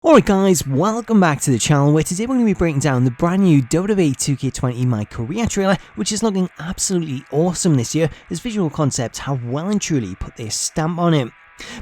Alright guys, welcome back to the channel where today we're going to be breaking down the brand new WWE 2K20 MyCareer trailer, which is looking absolutely awesome this year as visual concepts have well and truly put their stamp on it.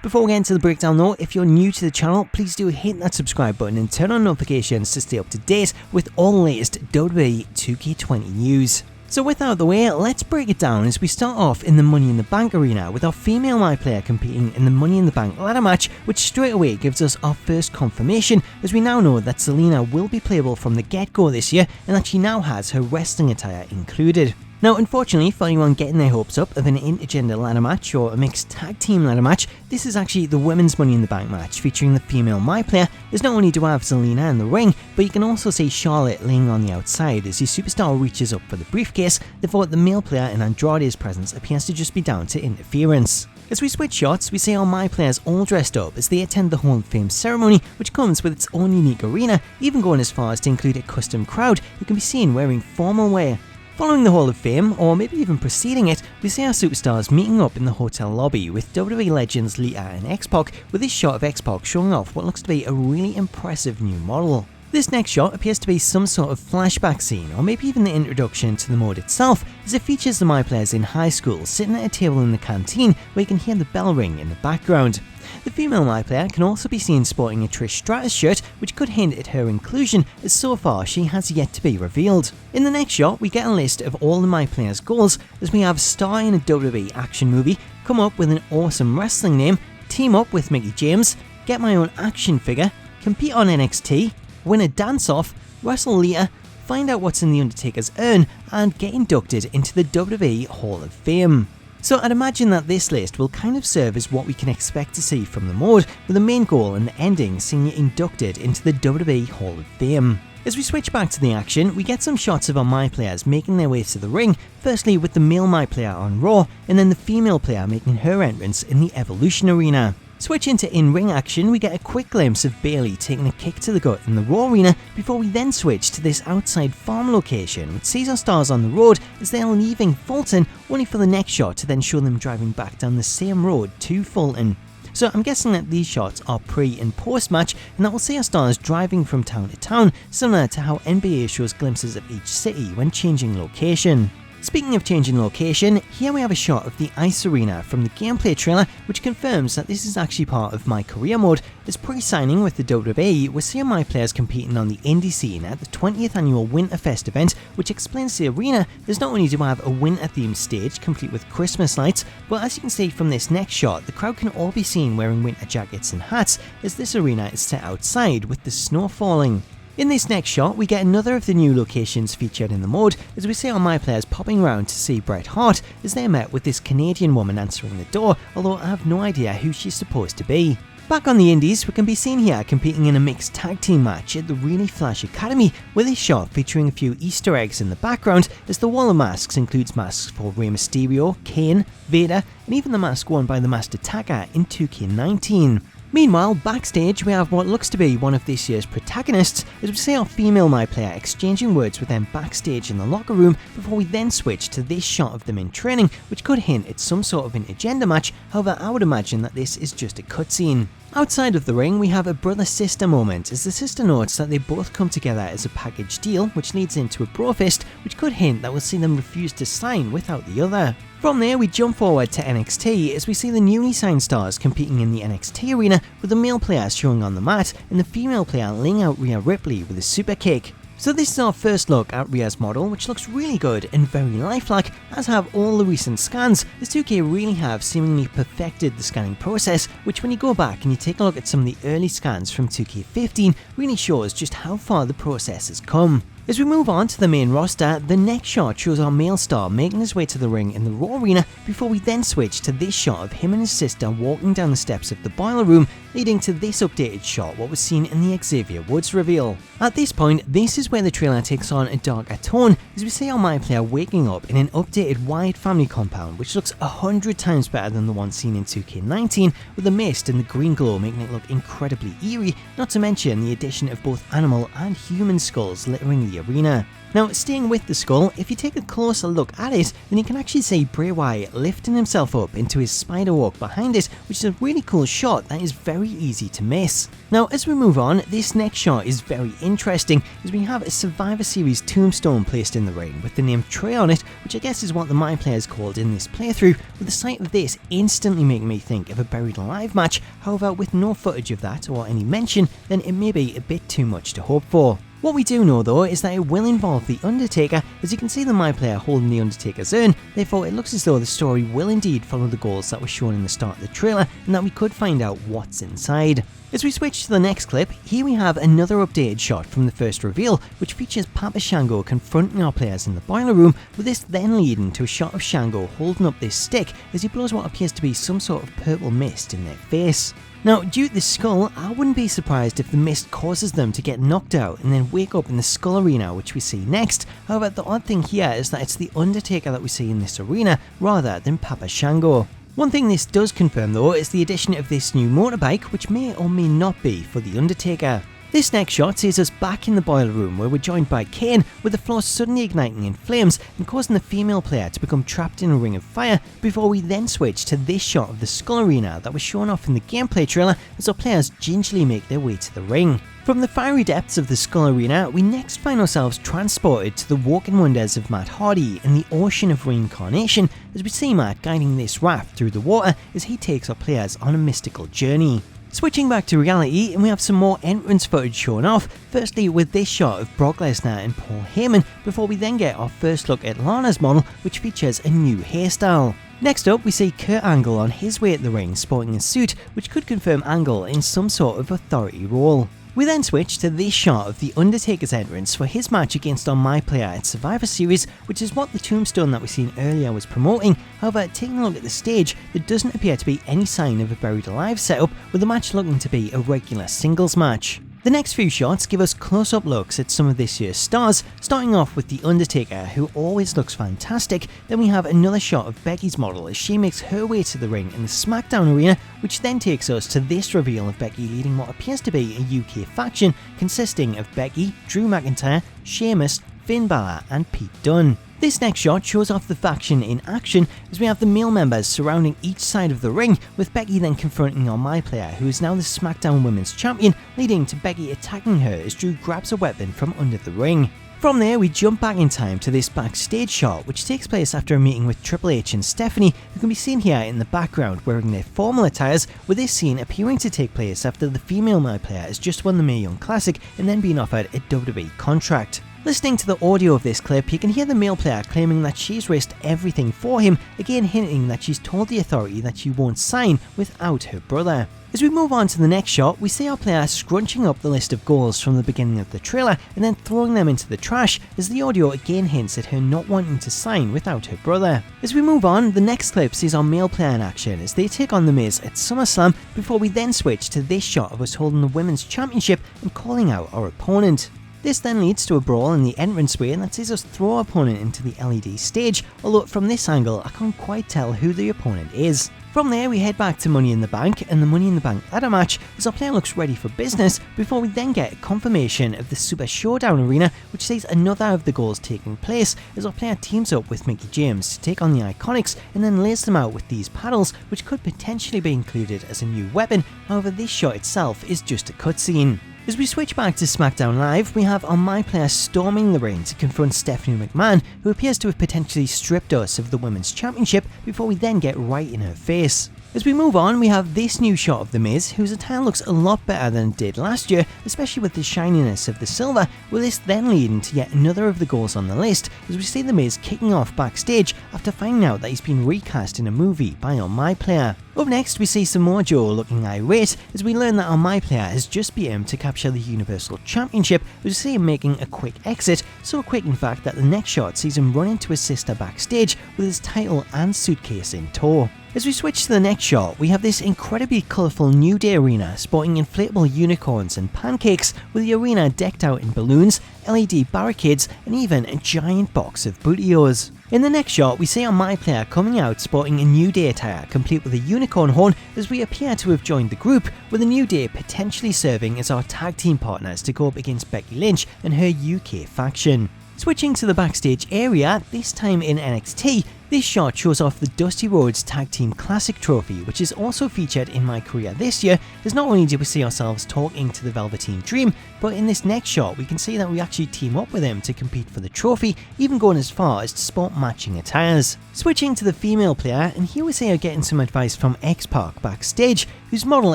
Before we get into the breakdown though, if you're new to the channel, please do hit that subscribe button and turn on notifications to stay up to date with all the latest WWE 2K20 news. So with that out of the way, let's break it down as we start off in the Money in the Bank arena with our female MyPLAYER competing in the Money in the Bank ladder match, which straight away gives us our first confirmation as we now know that Zelina will be playable from the get-go this year and that she now has her wrestling attire included. Now unfortunately for anyone getting their hopes up of an intergender ladder match or a mixed tag team ladder match, this is actually the women's Money in the Bank match featuring the female MyPLAYER, as not only do I have Zelina in the ring, but you can also see Charlotte laying on the outside as your superstar reaches up for the briefcase, therefore the male player in Andrade's presence appears to just be down to interference. As we switch shots, we see our MyPLAYERs all dressed up as they attend the Hall of Fame ceremony, which comes with its own unique arena, even going as far as to include a custom crowd who can be seen wearing formal wear. Following the Hall of Fame, or maybe even preceding it, we see our superstars meeting up in the hotel lobby with WWE legends Lita and x-pac, with this shot of x-pac showing off what looks to be a really impressive new model. This next shot appears to be some sort of flashback scene, or maybe even the introduction to the mode itself, as it features the MyPLAYERs in high school sitting at a table in the canteen where you can hear the bell ring in the background. The female MyPLAYER can also be seen sporting a Trish Stratus shirt, which could hint at her inclusion, as so far she has yet to be revealed. In the next shot, we get a list of all the MyPLAYER's goals, as we have star in a WWE action movie, come up with an awesome wrestling name, team up with Mickie James, get my own action figure, compete on NXT, win a dance-off, wrestle Lita, find out what's in the Undertaker's urn, and get inducted into the WWE Hall of Fame. So I'd imagine that this list will kind of serve as what we can expect to see from the mode, with the main goal and the ending seeing you inducted into the WWE Hall of Fame. As we switch back to the action, we get some shots of our MyPLAYERs making their way to the ring, firstly with the male MyPLAYER on Raw, and then the female player making her entrance in the Evolution arena. Switch into in-ring action, we get a quick glimpse of Bayley taking a kick to the gut in the Raw arena before we then switch to this outside farm location which sees our stars on the road as they are leaving Fulton, only for the next shot to then show them driving back down the same road to Fulton. So I'm guessing that these shots are pre and post match, and that will see our stars driving from town to town, similar to how NBA shows glimpses of each city when changing location. Speaking of changing location, here we have a shot of the Ice Arena from the gameplay trailer, which confirms that this is actually part of MyCareer mode, as pre-signing with the WWE, we're seeing MyPLAYERs competing on the indie scene at the 20th annual Winterfest event, which explains the arena as not only do I have a winter themed stage complete with Christmas lights, but as you can see from this next shot, the crowd can all be seen wearing winter jackets and hats, as this arena is set outside with the snow falling. In this next shot, we get another of the new locations featured in the mode, as we see our MyPLAYERs popping around to see Bret Hart as they're met with this Canadian woman answering the door, although I have no idea who she's supposed to be. Back on the indies, we can be seen here competing in a mixed tag team match at the Really Flash Academy, with this shot featuring a few Easter eggs in the background, as the wall of masks includes masks for Rey Mysterio, Kane, Vader, and even the mask worn by the Masked Attacker in 2K19. Meanwhile, backstage we have what looks to be one of this year's protagonists, as we see our female MyPLAYER exchanging words with them backstage in the locker room before we then switch to this shot of them in training, which could hint at some sort of intergender match. However, I would imagine that this is just a cutscene. Outside of the ring, we have a brother-sister moment as the sister notes that they both come together as a package deal, which leads into a brofist, which could hint that we'll see them refuse to sign without the other. From there, we jump forward to NXT as we see the newly signed stars competing in the NXT arena, with the male player showing on the mat and the female player laying out Rhea Ripley with a super kick. So this is our first look at Rhea's model, which looks really good and very lifelike, as have all the recent scans, as 2K really have seemingly perfected the scanning process, which when you go back and you take a look at some of the early scans from 2K15 really shows just how far the process has come. As we move on to the main roster, the next shot shows our male star making his way to the ring in the Raw arena before we then switch to this shot of him and his sister walking down the steps of the boiler room, leading to this updated shot what was seen in the Xavier Woods reveal. At this point, this is where the trailer takes on a darker tone as we see our MyPLAYER waking up in an updated Wyatt family compound, which looks 100 times better than the one seen in 2K19, with the mist and the green glow making it look incredibly eerie, not to mention the addition of both animal and human skulls littering the the arena. Now, staying with the skull, if you take a closer look at it, then you can actually see Bray Wyatt lifting himself up into his spider walk behind it, which is a really cool shot that is very easy to miss. Now, as we move on, this next shot is very interesting, as we have a Survivor Series tombstone placed in the ring with the name Trey on it, which I guess is what the MyPLAYER is called in this playthrough, with the sight of this instantly making me think of a Buried Alive match. However, with no footage of that or any mention, then it may be a bit too much to hope for. What we do know though is that it will involve The Undertaker, as you can see the MyPLAYER holding The Undertaker's urn, therefore it looks as though the story will indeed follow the goals that were shown in the start of the trailer, and that we could find out what's inside. As we switch to the next clip, here we have another updated shot from the first reveal, which features Papa Shango confronting our players in the boiler room, with this then leading to a shot of Shango holding up this stick as he blows what appears to be some sort of purple mist in their face. Now, due to the skull, I wouldn't be surprised if the mist causes them to get knocked out and then wake up in the skull arena, which we see next. However, the odd thing here is that it's the Undertaker that we see in this arena rather than Papa Shango. One thing this does confirm though is the addition of this new motorbike, which may or may not be for the Undertaker. This next shot sees us back in the boiler room, where we're joined by Kane, with the floor suddenly igniting in flames and causing the female player to become trapped in a ring of fire, before we then switch to this shot of the skull arena that was shown off in the gameplay trailer as our players gingerly make their way to the ring. From the fiery depths of the skull arena, we next find ourselves transported to the Woken Wonders of Matt Hardy in the Ocean of Reincarnation, as we see Matt guiding this raft through the water as he takes our players on a mystical journey. Switching back to reality, and we have some more entrance footage shown off, firstly with this shot of Brock Lesnar and Paul Heyman, before we then get our first look at Lana's model, which features a new hairstyle. Next up, we see Kurt Angle on his way at the ring sporting a suit, which could confirm Angle in some sort of authority role. We then switch to this shot of The Undertaker's entrance for his match against our MyPLAYER at Survivor Series, which is what the tombstone that we seen earlier was promoting. However, taking a look at the stage, there doesn't appear to be any sign of a Buried Alive setup, with the match looking to be a regular singles match. The next few shots give us close-up looks at some of this year's stars, starting off with The Undertaker, who always looks fantastic. Then we have another shot of Becky's model as she makes her way to the ring in the Smackdown arena, which then takes us to this reveal of Becky leading what appears to be a UK faction consisting of Becky, Drew McIntyre, Sheamus, Finn Balor and Pete Dunne. This next shot shows off the faction in action, as we have the male members surrounding each side of the ring, with Becky then confronting our MyPLAYER, who is now the SmackDown Women's Champion, leading to Becky attacking her as Drew grabs a weapon from under the ring. From there, we jump back in time to this backstage shot, which takes place after a meeting with Triple H and Stephanie, who can be seen here in the background wearing their formal attires, with this scene appearing to take place after the female MyPLAYER has just won the Mae Young Classic and then being offered a WWE contract. Listening to the audio of this clip, you can hear the male player claiming that she's risked everything for him, again hinting that she's told the authority that she won't sign without her brother. As we move on to the next shot, we see our player scrunching up the list of goals from the beginning of the trailer and then throwing them into the trash, as the audio again hints at her not wanting to sign without her brother. As we move on, the next clip sees our male player in action as they take on The Miz at SummerSlam, before we then switch to this shot of us holding the Women's Championship and calling out our opponent. This then leads to a brawl in the entranceway, and that sees us throw our opponent into the LED stage, although from this angle I can't quite tell who the opponent is. From there we head back to Money in the Bank and the Money in the Bank ladder match, as our player looks ready for business, before we then get a confirmation of the Super Showdown arena, which sees another of the goals taking place as our player teams up with Mickie James to take on the Iconics and then lays them out with these paddles, which could potentially be included as a new weapon. However, this shot itself is just a cutscene. As we switch back to SmackDown Live, we have our MyPLAYER storming the ring to confront Stephanie McMahon, who appears to have potentially stripped us of the Women's Championship, before we then get right in her face. As we move on, we have this new shot of The Miz, whose attire looks a lot better than it did last year, especially with the shininess of the silver, with this then leading to yet another of the goals on the list, as we see The Miz kicking off backstage after finding out that he's been recast in a movie by our MyPLAYER. Up next, we see Samoa Joe looking irate as we learn that our MyPLAYER has just beat him to capture the Universal Championship, as we see him making a quick exit, so quick in fact that the next shot sees him run into his sister backstage with his title and suitcase in tow. As we switch to the next shot, we have this incredibly colourful New Day arena sporting inflatable unicorns and pancakes, with the arena decked out in balloons, LED barricades and even a giant box of Booty-O's. In the next shot, we see our MyPLAYER coming out sporting a New Day attire complete with a unicorn horn as we appear to have joined the group, with a New Day potentially serving as our tag team partners to go up against Becky Lynch and her UK faction. Switching to the backstage area, this time in NXT, this shot shows off the Dusty Rhodes Tag Team Classic trophy, which is also featured in MyCareer this year, as not only do we see ourselves talking to the Velveteen Dream, but in this next shot we can see that we actually team up with him to compete for the trophy, even going as far as to sport matching attires. Switching to the female player, and here we see her getting some advice from x-pac backstage, whose model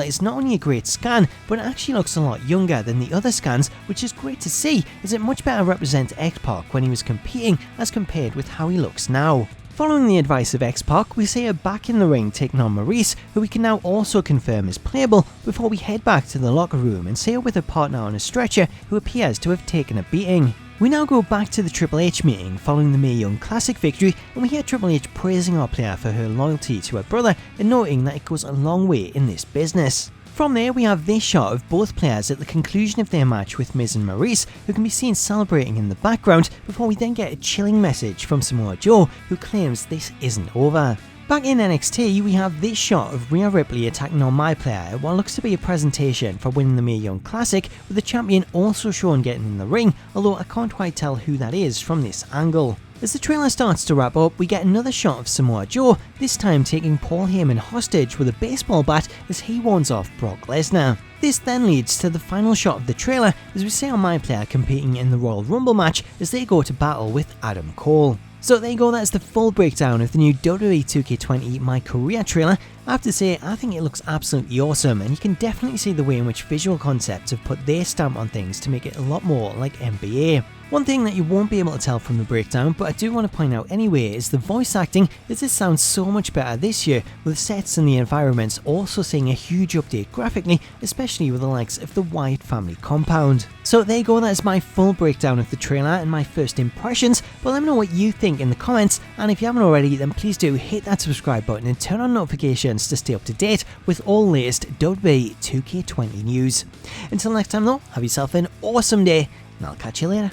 is not only a great scan, but actually looks a lot younger than the other scans, which is great to see, as it much better represents x-pac when he was competing as compared with how he looks now. Following the advice of x-pac, we see her back in the ring taking on Maurice, who we can now also confirm is playable, before we head back to the locker room and see her with her partner on a stretcher who appears to have taken a beating. We now go back to the Triple H meeting following the Mae Young Classic victory, and we hear Triple H praising our player for her loyalty to her brother and noting that it goes a long way in this business. From there, we have this shot of both players at the conclusion of their match with Miz and Maurice, who can be seen celebrating in the background, before we then get a chilling message from Samoa Joe, who claims this isn't over. Back in NXT, we have this shot of Rhea Ripley attacking on MyPLAYER at what looks to be a presentation for winning the Mae Young Classic, with the champion also shown getting in the ring, although I can't quite tell who that is from this angle. As the trailer starts to wrap up, we get another shot of Samoa Joe, this time taking Paul Heyman hostage with a baseball bat as he warns off Brock Lesnar. This then leads to the final shot of the trailer as we see our MyPLAYER competing in the Royal Rumble match as they go to battle with Adam Cole. So there you go, that's the full breakdown of the new WWE 2K20 MyCareer trailer. I have to say, I think it looks absolutely awesome, and you can definitely see the way in which visual concepts have put their stamp on things to make it a lot more like NBA. One thing that you won't be able to tell from the breakdown, but I do want to point out anyway, is the voice acting, as this sounds so much better this year, with the sets and the environments also seeing a huge update graphically, especially with the likes of the Wyatt family compound. So there you go, that's my full breakdown of the trailer and my first impressions, but let me know what you think in the comments, and if you haven't already, then please do hit that subscribe button and turn on notifications to stay up to date with all latest WWE 2K20 news. Until next time though, have yourself an awesome day, and I'll catch you later.